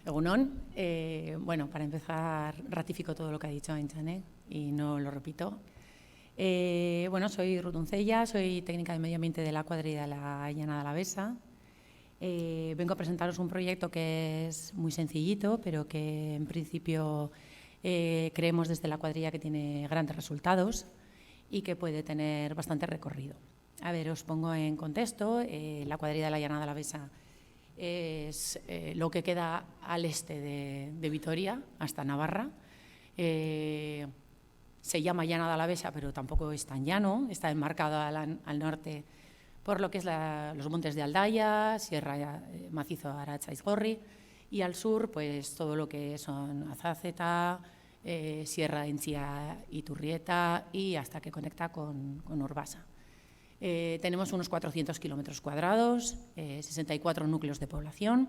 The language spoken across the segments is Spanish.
Egunon. Bueno, para empezar, ratifico todo lo que ha dicho Aintzane y no lo repito. Bueno, soy Ruth Uncella, soy técnica de medio ambiente de la cuadrilla de la Llanada Alavesa. Vengo a presentaros un proyecto que es muy sencillito, pero que en principio creemos desde la cuadrilla que tiene grandes resultados y que puede tener bastante recorrido. A ver, os pongo en contexto. La cuadrilla de la Llanada Alavesa es lo que queda al este de Vitoria, hasta Navarra. Se llama Llanada Alavesa, pero tampoco es tan llano, está enmarcado al norte por lo que es los montes de Aldaya, Sierra Macizo Aratz-Aizgorri, y al sur pues todo lo que son Azáceta, Sierra Entzia y Turrieta, y hasta que conecta con Urbasa. Tenemos unos 400 kilómetros cuadrados, 64 núcleos de población,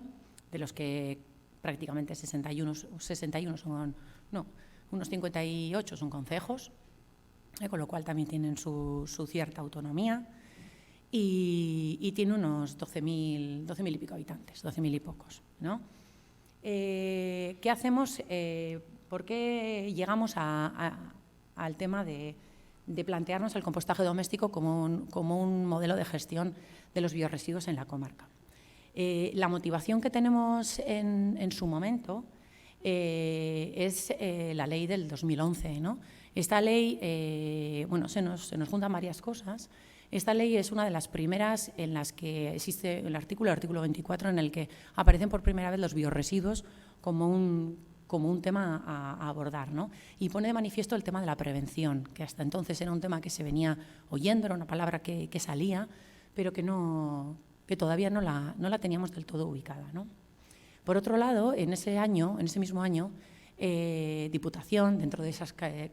de los que prácticamente 61 son, no, unos 58 son concejos, con lo cual también tienen su cierta autonomía, y tiene unos 12.000 y pico habitantes, 12.000 y pocos, ¿no? ¿Qué hacemos? ¿Por qué llegamos al tema de plantearnos el compostaje doméstico como un modelo de gestión de los biorresiduos en la comarca? La motivación que tenemos en su momento es la ley del 2011, ¿no? Esta ley, bueno, se nos juntan varias cosas. Esta ley es una de las primeras en las que existe el artículo 24, en el que aparecen por primera vez los biorresiduos como un tema a abordar, ¿no? Y pone de manifiesto el tema de la prevención, que hasta entonces era un tema que se venía oyendo, era una palabra que salía, pero que todavía no la teníamos del todo ubicada, ¿no? Por otro lado, en ese mismo año, Diputación, dentro de esa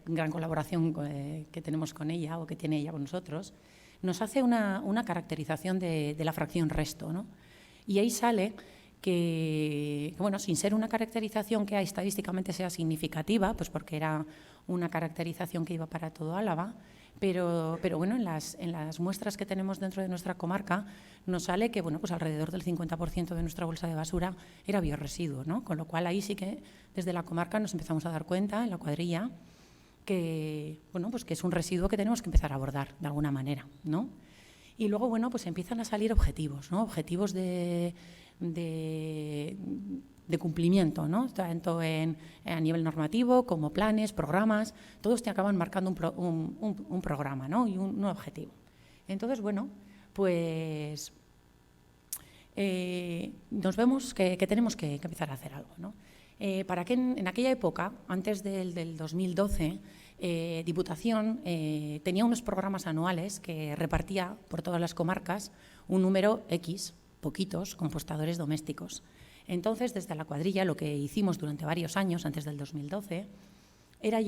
gran colaboración que tenemos con ella o que tiene ella con nosotros, nos hace una caracterización de la fracción resto, ¿no? Y ahí sale que, bueno, sin ser una caracterización que estadísticamente sea significativa, pues porque era una caracterización que iba para todo Álava, pero bueno, en las muestras que tenemos dentro de nuestra comarca nos sale que, bueno, pues alrededor del 50% de nuestra bolsa de basura era biorresiduo, ¿no? Con lo cual ahí sí que desde la comarca nos empezamos a dar cuenta, en la cuadrilla, que, bueno, pues que es un residuo que tenemos que empezar a abordar de alguna manera, ¿no? Y luego, bueno, pues empiezan a salir objetivos, ¿no? Objetivos de cumplimiento, ¿no? Tanto a nivel normativo como planes, programas, todos te acaban marcando un programa, ¿no? Y un objetivo. Entonces, bueno, pues nos vemos que tenemos que empezar a hacer algo, ¿no? Para que en aquella época, antes del 2012, Diputación tenía unos programas anuales que repartía por todas las comarcas un número X, poquitos, compostadores domésticos. Entonces, desde la cuadrilla, lo que hicimos durante varios años, antes del 2012, era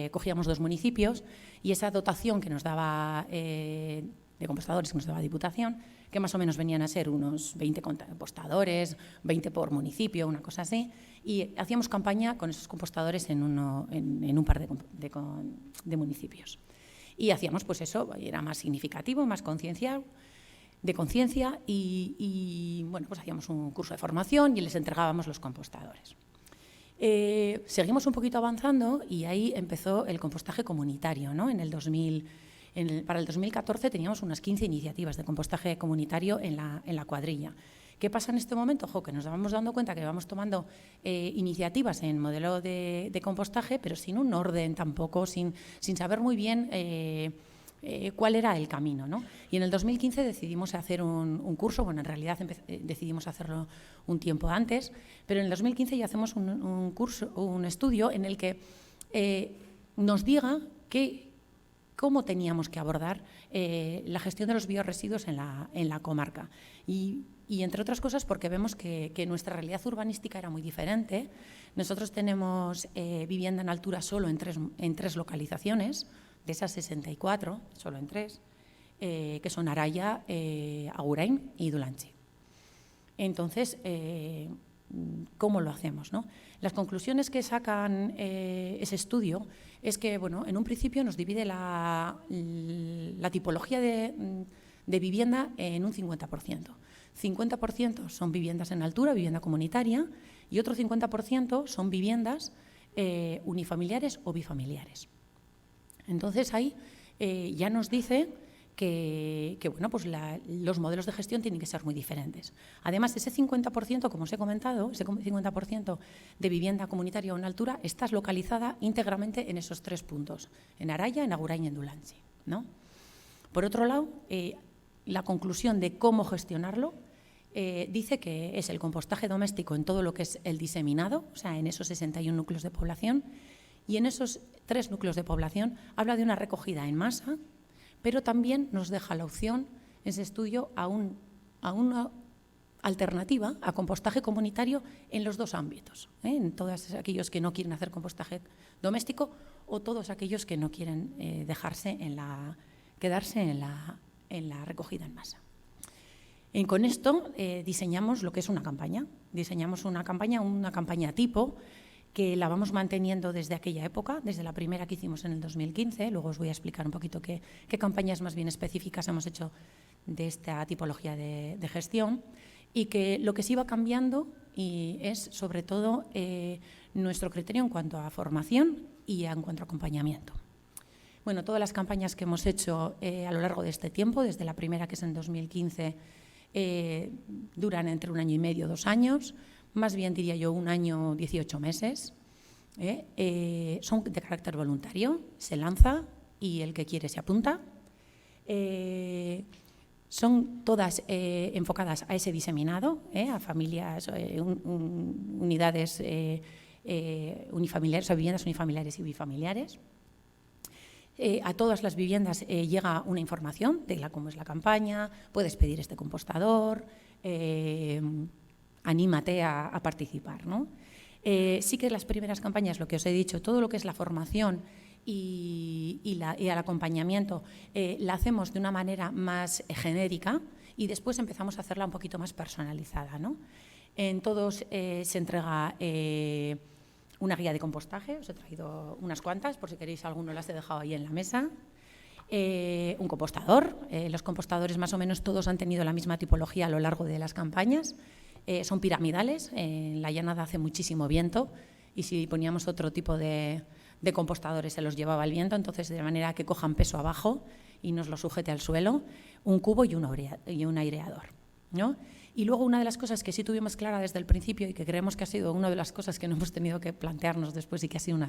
cogíamos 2 municipios y esa dotación que nos daba de compostadores que nos daba Diputación, que más o menos venían a ser unos 20 compostadores, 20 por municipio, una cosa así, y hacíamos campaña con esos compostadores en un par de municipios. Y hacíamos, pues eso, era más significativo, más de conciencia y, bueno, pues hacíamos un curso de formación y les entregábamos los compostadores. Seguimos un poquito avanzando y ahí empezó el compostaje comunitario, ¿no? Para el 2014 teníamos unas 15 iniciativas de compostaje comunitario en la cuadrilla. ¿Qué pasa en este momento? Que nos vamos dando cuenta que vamos tomando iniciativas en modelo de compostaje, pero sin un orden tampoco, sin saber muy bien cuál era el camino, ¿no? Y en el 2015 decidimos hacer un curso, bueno, en realidad decidimos hacerlo un tiempo antes, pero en el 2015 ya hacemos un curso, un estudio en el que nos diga cómo teníamos que abordar la gestión de los biorresiduos en la comarca. Y entre otras cosas porque vemos que nuestra realidad urbanística era muy diferente. Nosotros tenemos vivienda en altura solo en tres localizaciones, de esas 64, solo en 3, que son Araya, Agurain y Dulantzi. Entonces, ¿cómo lo hacemos, no? Las conclusiones que sacan ese estudio es que, bueno, en un principio nos divide la tipología de vivienda en un 50%. 50% son viviendas en altura, vivienda comunitaria, y otro 50% son viviendas unifamiliares o bifamiliares. Entonces, ahí ya nos dice que bueno, pues los modelos de gestión tienen que ser muy diferentes. Además, ese 50%, como os he comentado, ese 50% de vivienda comunitaria o en altura está localizada íntegramente en esos 3 puntos, en Araya, en Agurain y en Dulantzi, ¿no? Por otro lado, la conclusión de cómo gestionarlo dice que es el compostaje doméstico en todo lo que es el diseminado, o sea, en esos 61 núcleos de población, y en esos 3 núcleos de población habla de una recogida en masa, pero también nos deja la opción, ese estudio, a una alternativa a compostaje comunitario en los 2 ámbitos, en todos aquellos que no quieren hacer compostaje doméstico o todos aquellos que no quieren quedarse en la recogida en masa. Con esto diseñamos lo que es una campaña. Diseñamos una campaña tipo, que la vamos manteniendo desde aquella época, desde la primera que hicimos en el 2015. Luego os voy a explicar un poquito qué campañas más bien específicas hemos hecho de esta tipología de gestión, y que lo que sí va cambiando es sobre todo nuestro criterio en cuanto a formación y en cuanto a acompañamiento. Bueno, todas las campañas que hemos hecho a lo largo de este tiempo, desde la primera, que es en 2015, duran entre 1 año y medio, 2 años, más bien diría yo 1 año, 18 meses. Son de carácter voluntario, se lanza y el que quiere se apunta. Son todas enfocadas a ese diseminado, a familias, unidades unifamiliares, o viviendas unifamiliares y bifamiliares. A todas las viviendas llega una información de cómo es la campaña, puedes pedir este compostador, anímate a participar, ¿no? Sí que las primeras campañas, lo que os he dicho, todo lo que es la formación y el acompañamiento, la hacemos de una manera más genérica y después empezamos a hacerla un poquito más personalizada, ¿no? En todos se entrega una guía de compostaje, os he traído unas cuantas, por si queréis alguno las he dejado ahí en la mesa. Un compostador, los compostadores más o menos todos han tenido la misma tipología a lo largo de las campañas, son piramidales, en la llanada hace muchísimo viento y si poníamos otro tipo de compostadores se los llevaba el viento, entonces de manera que cojan peso abajo y nos lo sujete al suelo, un cubo y un aireador, ¿no? Y luego una de las cosas que sí tuvimos clara desde el principio y que creemos que ha sido una de las cosas que no hemos tenido que plantearnos después y que ha sido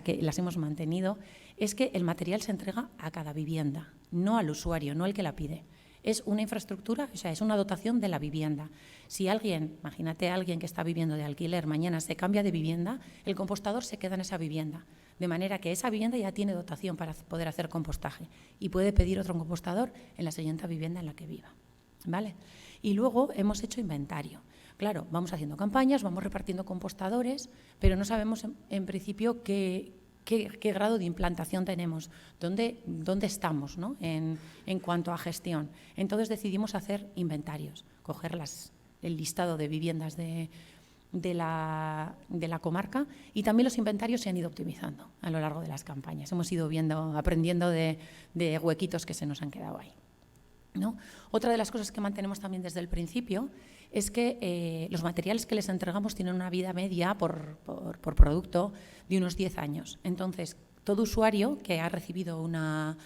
que las hemos mantenido, es que el material se entrega a cada vivienda, no al usuario, no al que la pide. Es una infraestructura, o sea, es una dotación de la vivienda. Si alguien, imagínate a alguien que está viviendo de alquiler, mañana se cambia de vivienda, el compostador se queda en esa vivienda, de manera que esa vivienda ya tiene dotación para poder hacer compostaje y puede pedir otro compostador en la siguiente vivienda en la que viva, ¿vale? Y luego hemos hecho inventario. Claro, vamos haciendo campañas, vamos repartiendo compostadores, pero no sabemos en principio qué grado de implantación tenemos, dónde estamos, ¿no? en cuanto a gestión. Entonces decidimos hacer inventarios, coger el listado de viviendas de la comarca, y también los inventarios se han ido optimizando a lo largo de las campañas. Hemos ido aprendiendo de huequitos que se nos han quedado ahí, ¿no? Otra de las cosas que mantenemos también desde el principio es que los materiales que les entregamos tienen una vida media por producto de unos 10 años. Entonces, todo usuario que ha recibido una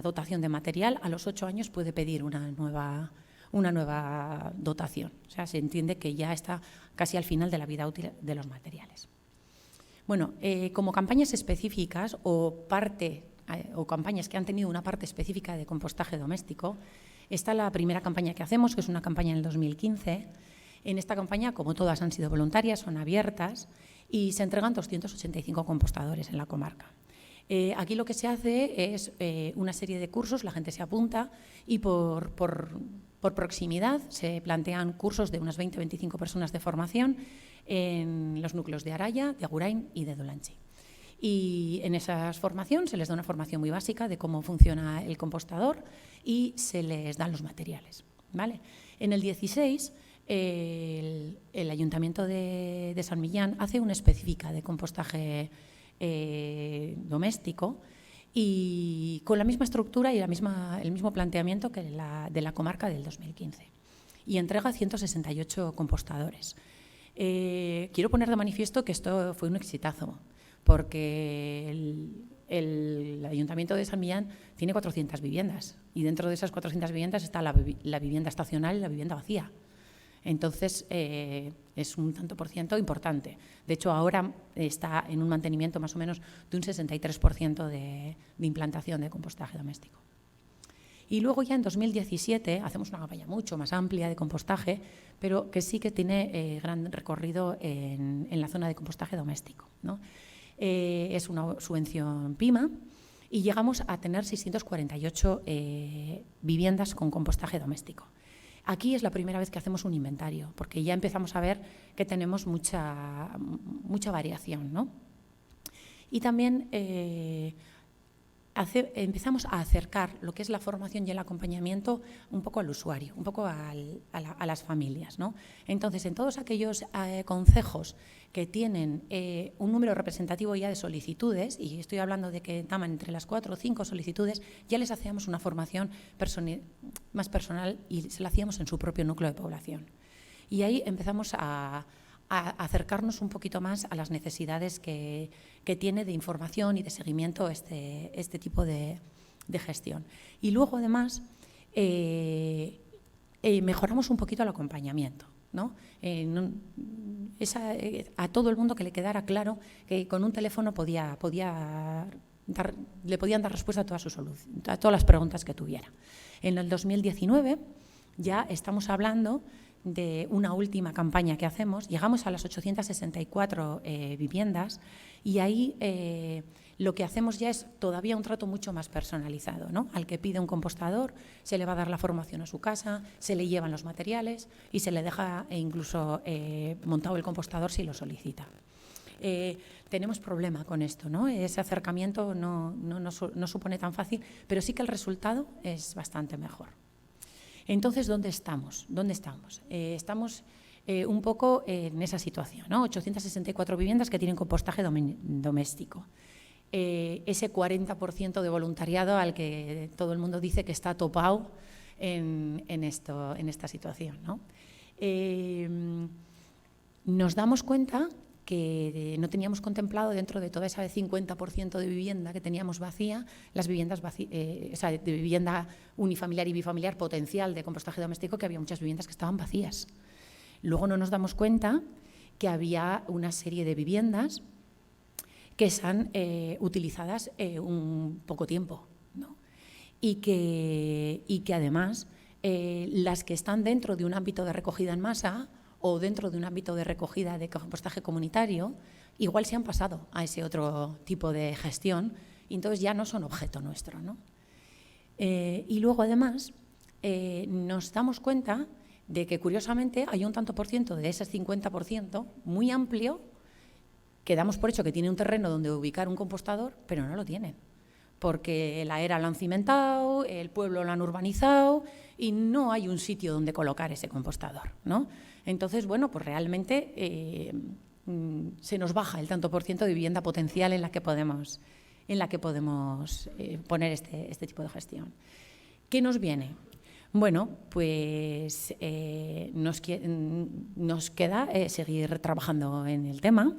dotación de material a los 8 años puede pedir una nueva dotación. O sea, se entiende que ya está casi al final de la vida útil de los materiales. Bueno, como campañas específicas o campañas que han tenido una parte específica de compostaje doméstico, está la primera campaña que hacemos, que es una campaña en el 2015. En esta campaña, como todas han sido voluntarias, son abiertas y se entregan 285 compostadores en la comarca. Aquí lo que se hace es una serie de cursos, la gente se apunta y por proximidad se plantean cursos de unas 20-25 personas de formación en los núcleos de Araya, de Agurain y de Dulantzi. Y en esa formación se les da una formación muy básica de cómo funciona el compostador y se les dan los materiales, ¿vale? En el 16, el Ayuntamiento de San Millán hace una específica de compostaje doméstico y con la misma estructura y el mismo planteamiento que de la comarca del 2015. Y entrega 168 compostadores. Quiero poner de manifiesto que esto fue un exitazo, porque el Ayuntamiento de San Millán tiene 400 viviendas y dentro de esas 400 viviendas está la vivienda estacional y la vivienda vacía. Entonces, es un tanto por ciento importante. De hecho, ahora está en un mantenimiento más o menos de un 63% de implantación de compostaje doméstico. Y luego ya en 2017 hacemos una campaña mucho más amplia de compostaje, pero que sí que tiene gran recorrido en la zona de compostaje doméstico, ¿no? Es una subvención PIMA y llegamos a tener 648 viviendas con compostaje doméstico. Aquí es la primera vez que hacemos un inventario, porque ya empezamos a ver que tenemos mucha variación, ¿no? Y también empezamos a acercar lo que es la formación y el acompañamiento un poco al usuario, un poco a las familias, ¿no? Entonces, en todos aquellos concejos que tienen un número representativo ya de solicitudes, y estoy hablando de que daban entre las 4 o 5 solicitudes, ya les hacíamos una formación más personal y se la hacíamos en su propio núcleo de población. Y ahí empezamos a acercarnos un poquito más a las necesidades que tiene de información y de seguimiento este tipo de gestión. Y luego, además, mejoramos un poquito el acompañamiento, ¿no? A todo el mundo que le quedara claro que con un teléfono le podían dar respuesta a a todas las preguntas que tuviera. En el 2019 ya estamos hablando de una última campaña que hacemos, llegamos a las 864 viviendas y ahí lo que hacemos ya es todavía un trato mucho más personalizado, ¿no? Al que pide un compostador se le va a dar la formación a su casa, se le llevan los materiales y se le deja incluso montado el compostador si lo solicita. Tenemos problema con esto, ¿no? Ese acercamiento no supone tan fácil, pero sí que el resultado es bastante mejor. Entonces, ¿dónde estamos? Estamos un poco en esa situación, ¿no? 864 viviendas que tienen compostaje doméstico. Ese 40% de voluntariado al que todo el mundo dice que está topado en esta situación, ¿no? Nos damos cuenta que no teníamos contemplado dentro de toda esa 50% de vivienda que teníamos vacía, las viviendas de vivienda unifamiliar y bifamiliar potencial de compostaje doméstico, que había muchas viviendas que estaban vacías. Luego no nos damos cuenta que había una serie de viviendas que están utilizadas un poco tiempo, ¿no? Y que además las que están dentro de un ámbito de recogida en masa o dentro de un ámbito de recogida de compostaje comunitario, igual se han pasado a ese otro tipo de gestión y entonces ya no son objeto nuestro, ¿no? Y luego, además, nos damos cuenta de que, curiosamente, hay un tanto por ciento de ese 50% muy amplio que damos por hecho que tiene un terreno donde ubicar un compostador, pero no lo tienen, porque la era lo han cimentado, el pueblo lo han urbanizado y no hay un sitio donde colocar ese compostador, ¿no? Entonces, bueno, pues realmente se nos baja el tanto por ciento de vivienda potencial en la que podemos poner este tipo de gestión. ¿Qué nos viene? Bueno, pues nos queda seguir trabajando en el tema,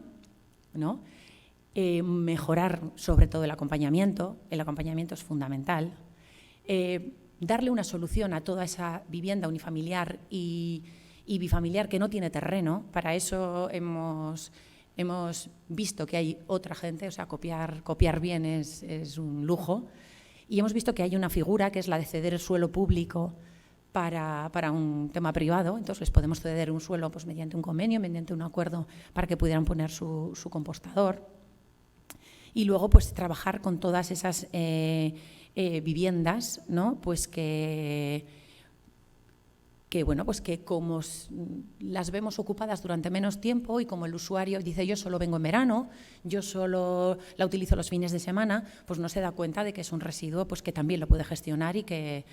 ¿no? Mejorar sobre todo el acompañamiento es fundamental, darle una solución a toda esa vivienda unifamiliar y bifamiliar que no tiene terreno. Para eso hemos visto que hay otra gente, o sea, copiar bien es un lujo, y hemos visto que hay una figura que es la de ceder el suelo público para un tema privado. Entonces les podemos ceder un suelo pues, mediante un convenio, mediante un acuerdo para que pudieran poner su compostador. Y luego pues trabajar con todas esas viviendas, ¿no? Pues que bueno, pues que como las vemos ocupadas durante menos tiempo y como el usuario dice yo solo vengo en verano, yo solo la utilizo los fines de semana, pues no se da cuenta de que es un residuo pues que también lo puede gestionar y que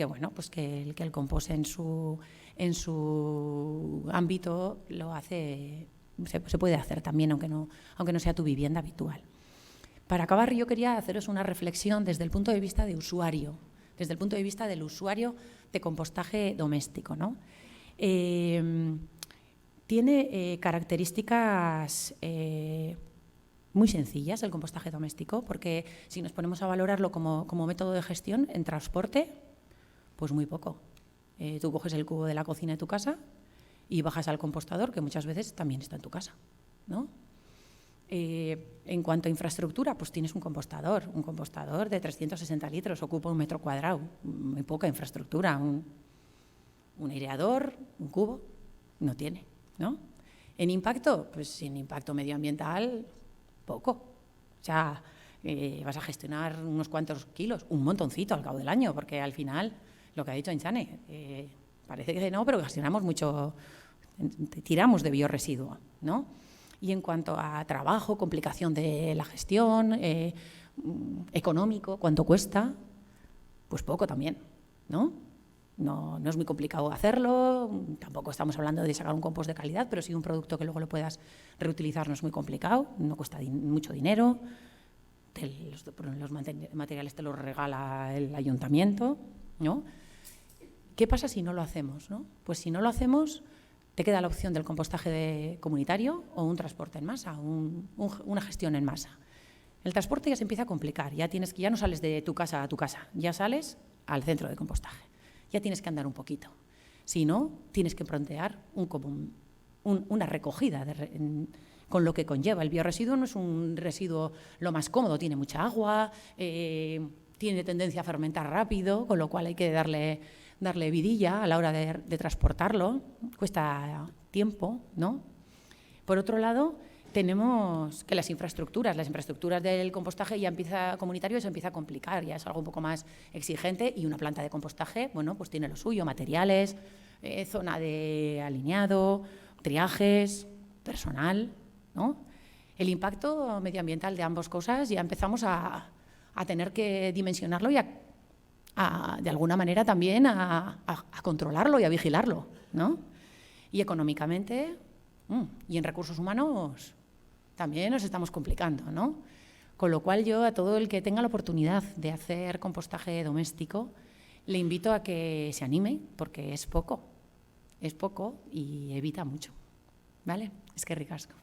bueno, pues que el compost en su ámbito lo hace, se puede hacer también aunque no sea tu vivienda habitual. Para acabar, yo quería haceros una reflexión desde el punto de vista de usuario, desde el punto de vista del usuario de compostaje doméstico, ¿no? Tiene características muy sencillas el compostaje doméstico, porque si nos ponemos a valorarlo como método de gestión en transporte, pues muy poco. Tú coges el cubo de la cocina de tu casa y bajas al compostador, que muchas veces también está en tu casa, ¿no? En cuanto a infraestructura, pues tienes un compostador de 360 litros, ocupa 1 metro cuadrado, muy poca infraestructura. Un aireador, un cubo, no tiene, ¿no? En impacto, pues en impacto medioambiental, poco. O sea, vas a gestionar unos cuantos kilos, un montoncito al cabo del año, porque al final, lo que ha dicho Ainchane, parece que no, pero gestionamos mucho, tiramos de biorresiduo, ¿no? Y en cuanto a trabajo, complicación de la gestión, económico, cuánto cuesta, pues poco también, ¿no? No es muy complicado hacerlo, tampoco estamos hablando de sacar un compost de calidad, pero sí un producto que luego lo puedas reutilizar no es muy complicado, no cuesta mucho dinero, los materiales te los regala el ayuntamiento, ¿no? ¿Qué pasa si no lo hacemos, no? Pues si no lo hacemos, te queda la opción del compostaje comunitario o un transporte en masa, una gestión en masa. El transporte ya se empieza a complicar, ya no sales de tu casa a tu casa, ya sales al centro de compostaje. Ya tienes que andar un poquito. Si no, tienes que plantear una recogida con lo que conlleva. El biorresiduo no es un residuo lo más cómodo, tiene mucha agua, tiene tendencia a fermentar rápido, con lo cual hay que darle vidilla a la hora de transportarlo, cuesta tiempo, ¿no? Por otro lado, tenemos que las infraestructuras del compostaje comunitario se empieza a complicar, ya es algo un poco más exigente, y una planta de compostaje, bueno, pues tiene lo suyo, materiales, zona de alineado, triajes, personal, ¿no? El impacto medioambiental de ambas cosas ya empezamos a tener que dimensionarlo y de alguna manera también a controlarlo y a vigilarlo, ¿no? Y económicamente y en recursos humanos también nos estamos complicando, ¿no? Con lo cual yo a todo el que tenga la oportunidad de hacer compostaje doméstico le invito a que se anime, porque es poco y evita mucho, ¿vale? Es que ricasco.